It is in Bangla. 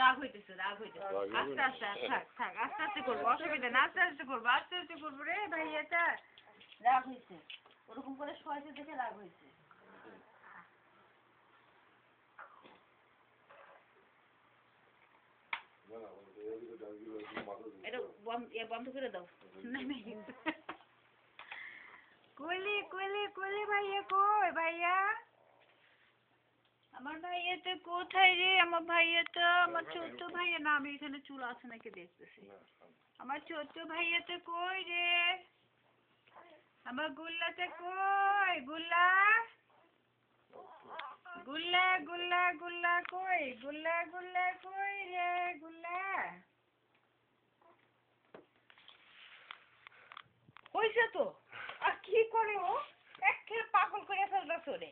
রাগ হইতেছে আস্তে আস্তে থাক আস্তে আস্তে করবো অসুবিধা না আস্তে আস্তে করবো রে ভাইয়াটা রাগ হয়েছে ওরকম করে শোয়াইছে দেখে রাগ হয়েছে এটা বন্ধ করে দাও কোলে ভাইয়া কই ভাইয়া আমার ভাইয়াটা কোথায় রে আমার ভাইয়াটা আমার ছোট ভাইয়া না আমি এখানে চুল আছে নাকি দেখতেছি আমার ছোট ভাইয়াটা কই রে আমার গুল্লাটা কই গুল্লা গুল্লা গুল্লা গুল্লা কই গুল্লা গুল্লা কই রে গুল্লা হইছে তো আর কি করে ও একেবারে পাগল করে ফেলতেছ রে